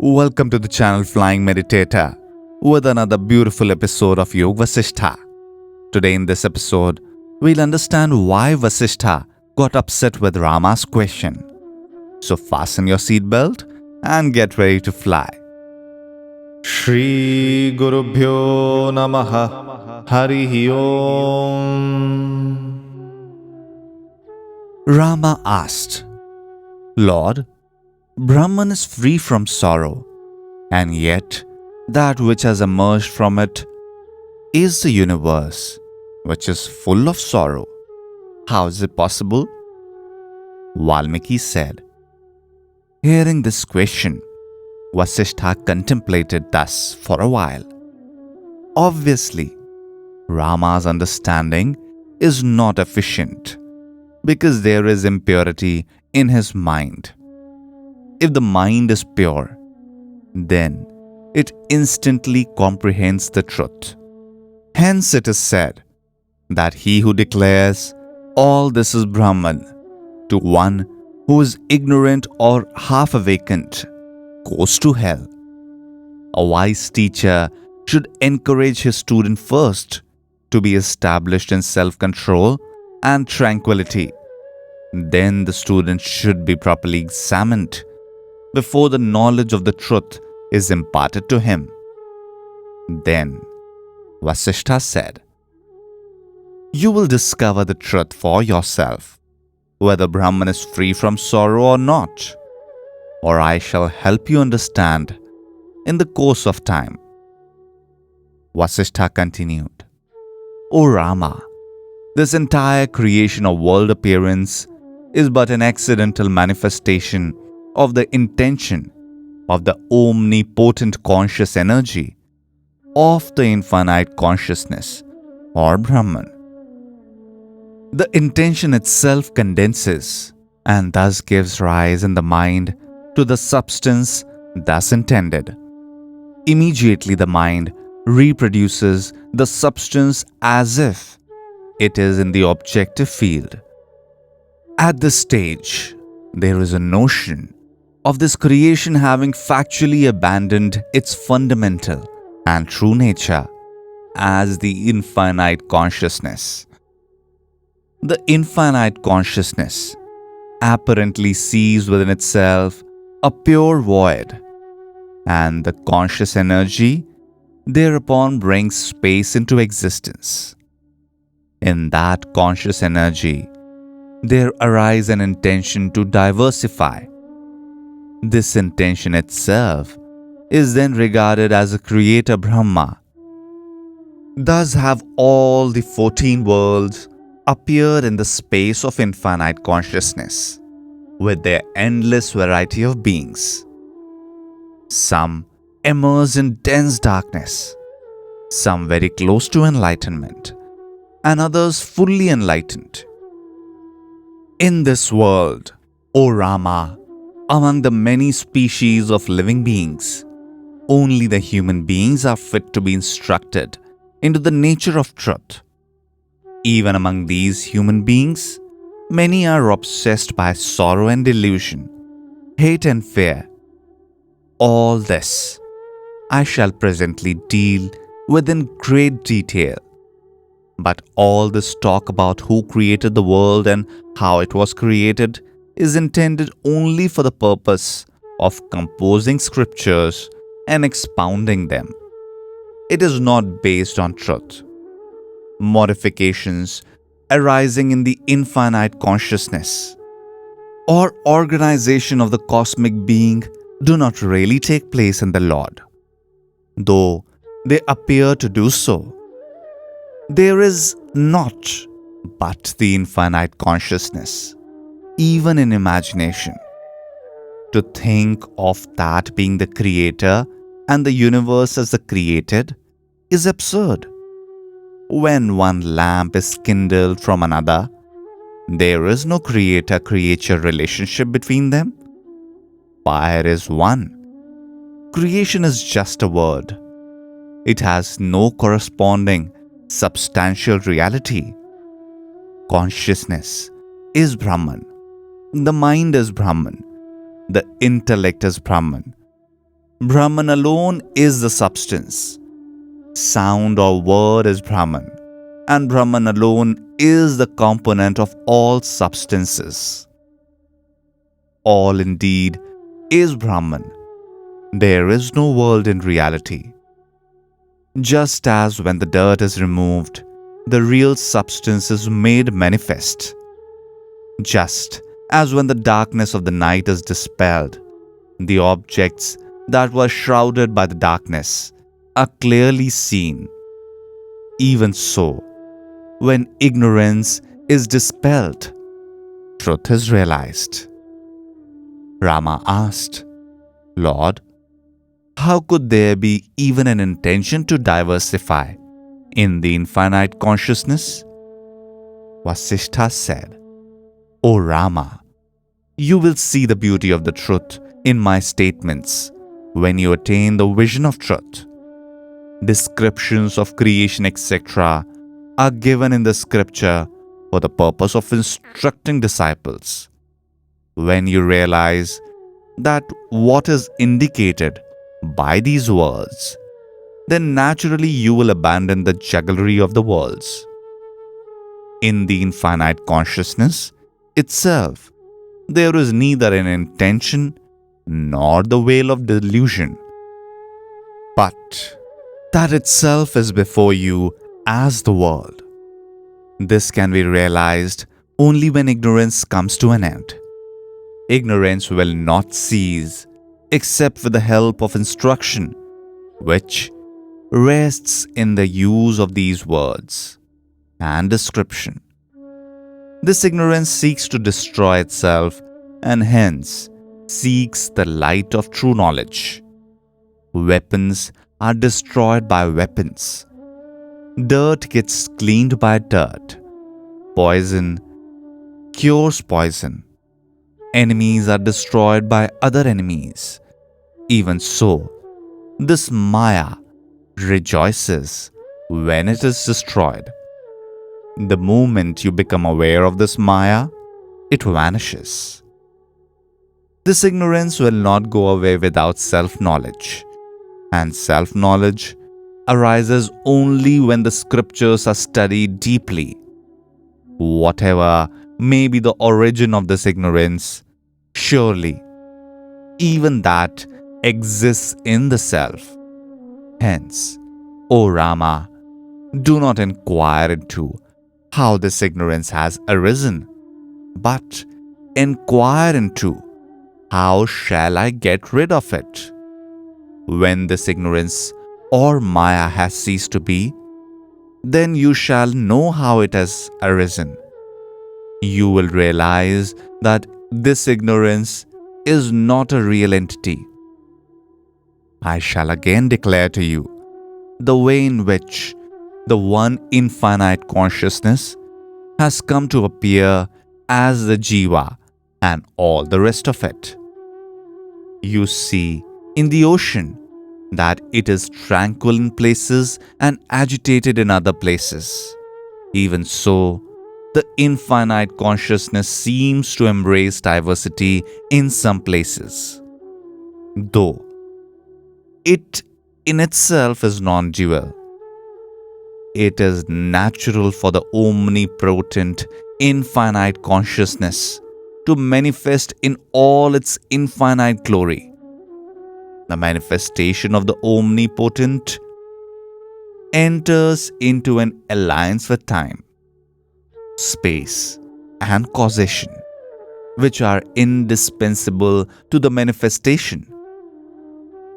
Welcome to the channel Flying Meditator with another beautiful episode of Vasishtha. Today in this episode, we'll understand why Vasishtha got upset with Rama's question. So fasten your seatbelt and get ready to fly. Shri Gurubhyo Namaha Harihi Om. Rama asked, Lord, Brahman is free from sorrow, and yet that which has emerged from it is the universe, which is full of sorrow. How is it possible? Valmiki said. Hearing this question, Vasishtha contemplated thus for a while. Obviously, Rama's understanding is not efficient because there is impurity in his mind. If the mind is pure, then it instantly comprehends the truth. Hence it is said that he who declares all this is Brahman to one who is ignorant or half awakened goes to hell. A wise teacher should encourage his student first to be established in self-control and tranquility. Then the student should be properly examined before the knowledge of the truth is imparted to him. Then Vasishtha said, You will discover the truth for yourself, whether Brahman is free from sorrow or not, or I shall help you understand in the course of time. Vasishtha continued, O Rama, this entire creation of world appearance is but an accidental manifestation of the intention of the omnipotent conscious energy of the infinite consciousness or Brahman. The intention itself condenses and thus gives rise in the mind to the substance thus intended. Immediately the mind reproduces the substance as if it is in the objective field. At this stage, there is a notion of this creation having factually abandoned its fundamental and true nature as the infinite consciousness. The infinite consciousness apparently sees within itself a pure void, and the conscious energy thereupon brings space into existence. In that conscious energy, there arises an intention to diversify. This intention itself is then regarded as a creator Brahma. Thus have all the 14 worlds appeared in the space of infinite consciousness, with their endless variety of beings. Some immersed in dense darkness, some very close to enlightenment, and others fully enlightened. In this world, O Rama, among the many species of living beings, only the human beings are fit to be instructed into the nature of truth. Even among these human beings, many are obsessed by sorrow and delusion, hate and fear. All this I shall presently deal with in great detail. But all this talk about who created the world and how it was created is intended only for the purpose of composing scriptures and expounding them. It is not based on truth. Modifications arising in the infinite consciousness or organization of the cosmic being do not really take place in the Lord, though they appear to do so. There is not but the infinite consciousness, even in imagination. To think of that being the creator and the universe as the created is absurd. When one lamp is kindled from another, there is no creator-creature relationship between them. Fire is one. Creation is just a word. It has no corresponding substantial reality. Consciousness is Brahman. The mind is Brahman. The intellect is Brahman. Brahman alone is the substance. Sound or word is Brahman, and Brahman alone is the component of all substances. All indeed is Brahman. There is no world in reality. Just as when the dirt is removed, the real substance is made manifest. Just as when the darkness of the night is dispelled, the objects that were shrouded by the darkness are clearly seen. Even so, when ignorance is dispelled, truth is realized. Rama asked, Lord, how could there be even an intention to diversify in the infinite consciousness? Vasishtha said, O Rama, you will see the beauty of the truth in my statements when you attain the vision of truth. Descriptions of creation, etc., are given in the scripture for the purpose of instructing disciples. When you realize that what is indicated by these words, then naturally you will abandon the jugglery of the worlds. In the infinite consciousness itself, there is neither an intention nor the veil of delusion, but that itself is before you as the world. This can be realized only when ignorance comes to an end. Ignorance will not cease except with the help of instruction, which rests in the use of these words and description. This ignorance seeks to destroy itself and hence seeks the light of true knowledge. Weapons are destroyed by weapons. Dirt gets cleaned by dirt. Poison cures poison. Enemies are destroyed by other enemies. Even so, this Maya rejoices when it is destroyed. The moment you become aware of this Maya, it vanishes. This ignorance will not go away without self-knowledge, and self-knowledge arises only when the scriptures are studied deeply. Whatever may be the origin of this ignorance, surely even that exists in the self. Hence, O Rama, do not inquire into how this ignorance has arisen, but inquire into how shall I get rid of it. When this ignorance or Maya has ceased to be, then you shall know how it has arisen. You will realize that this ignorance is not a real entity. I shall again declare to you the way in which the one infinite consciousness has come to appear as the Jiva and all the rest of it. You see in the ocean that it is tranquil in places and agitated in other places. Even so, the infinite consciousness seems to embrace diversity in some places, though it in itself is non-dual. It is natural for the omnipotent infinite consciousness to manifest in all its infinite glory. The manifestation of the omnipotent enters into an alliance with time, space, and causation, which are indispensable to the manifestation.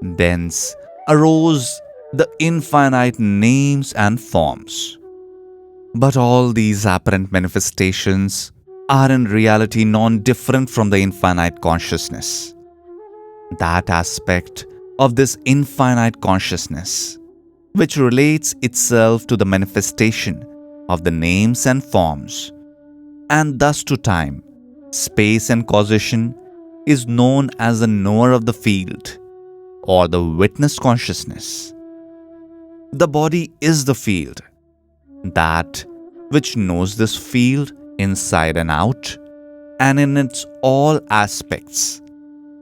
Thence arose the infinite names and forms. But all these apparent manifestations are in reality non-different from the infinite consciousness. That aspect of this infinite consciousness, which relates itself to the manifestation of the names and forms, and thus to time, space and causation, is known as the knower of the field, or the witness consciousness. The body is the field. That which knows this field inside and out, and in its all aspects,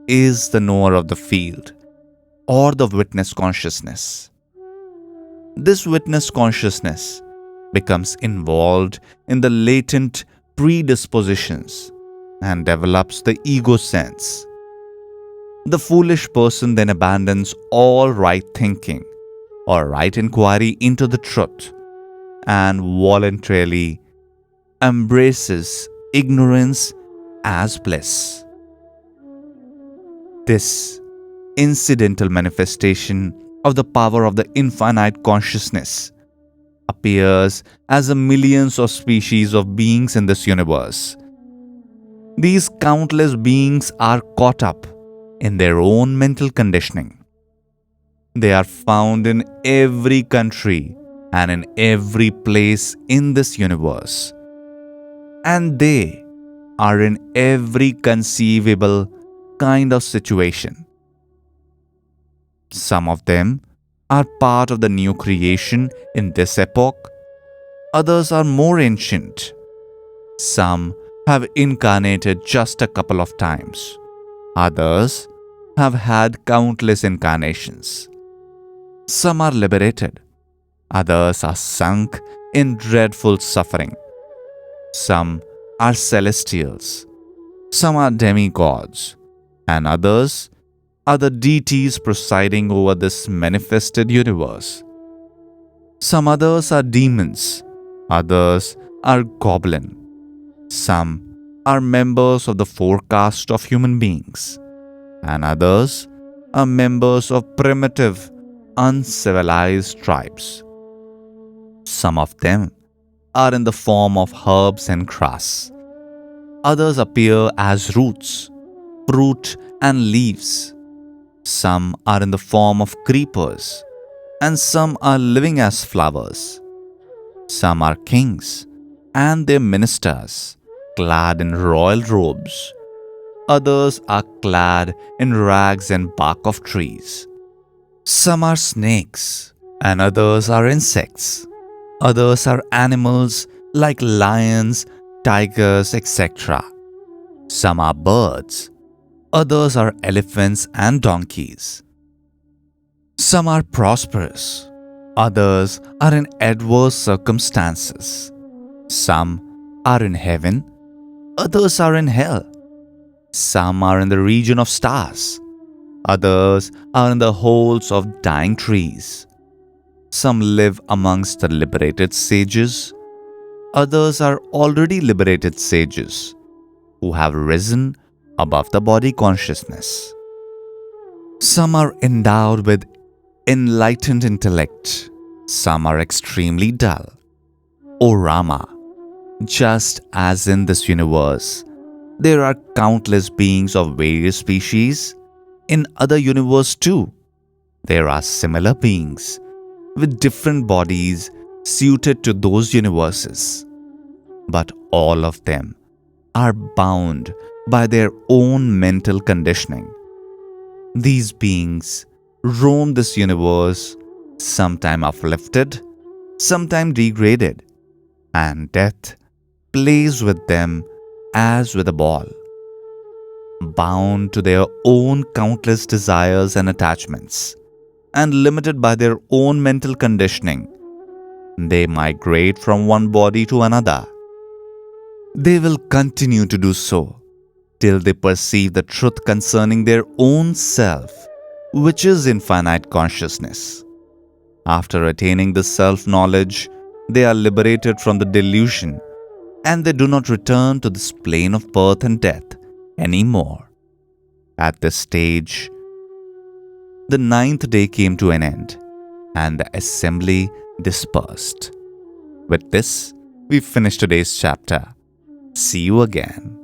is the knower of the field, or the witness consciousness. This witness consciousness becomes involved in the latent predispositions and develops the ego sense. The foolish person then abandons all right thinking or right inquiry into the truth and voluntarily embraces ignorance as bliss. This incidental manifestation of the power of the infinite consciousness appears as the millions of species of beings in this universe. These countless beings are caught up in their own mental conditioning. They are found in every country and in every place in this universe. And they are in every conceivable kind of situation. Some of them are part of the new creation in this epoch. Others are more ancient. Some have incarnated just a couple of times. Others have had countless incarnations. Some are liberated. Others are sunk in dreadful suffering. Some are celestials. Some are demigods. And others are the deities presiding over this manifested universe. Some others are demons. Others are goblin. Some are members of the four castes of human beings. And others are members of primitive, uncivilized tribes. Some of them are in the form of herbs and grass. Others appear as roots, fruit, and leaves. Some are in the form of creepers, and some are living as flowers. Some are kings and their ministers, clad in royal robes. Others are clad in rags and bark of trees. Some are snakes, and others are insects. Others are animals like lions, tigers, etc. Some are birds. Others are elephants and donkeys. Some are prosperous. Others are in adverse circumstances. Some are in heaven. Others are in hell. Some are in the region of stars. Others are in the holes of dying trees. Some live amongst the liberated sages. Others are already liberated sages who have risen above the body consciousness. Some are endowed with enlightened intellect. Some are extremely dull. O Rama, just as in this universe, there are countless beings of various species. In other universes too, there are similar beings with different bodies suited to those universes. But all of them are bound by their own mental conditioning. These beings roam this universe, sometime uplifted, sometime degraded, and death plays with them as with a ball. Bound to their own countless desires and attachments, and limited by their own mental conditioning, they migrate from one body to another. They will continue to do so till they perceive the truth concerning their own self, which is infinite consciousness. After attaining this self-knowledge, they are liberated from the delusion, and they do not return to this plane of birth and death anymore. At this stage, the 9th day came to an end, and the assembly dispersed. With this, we finish today's chapter. See you again.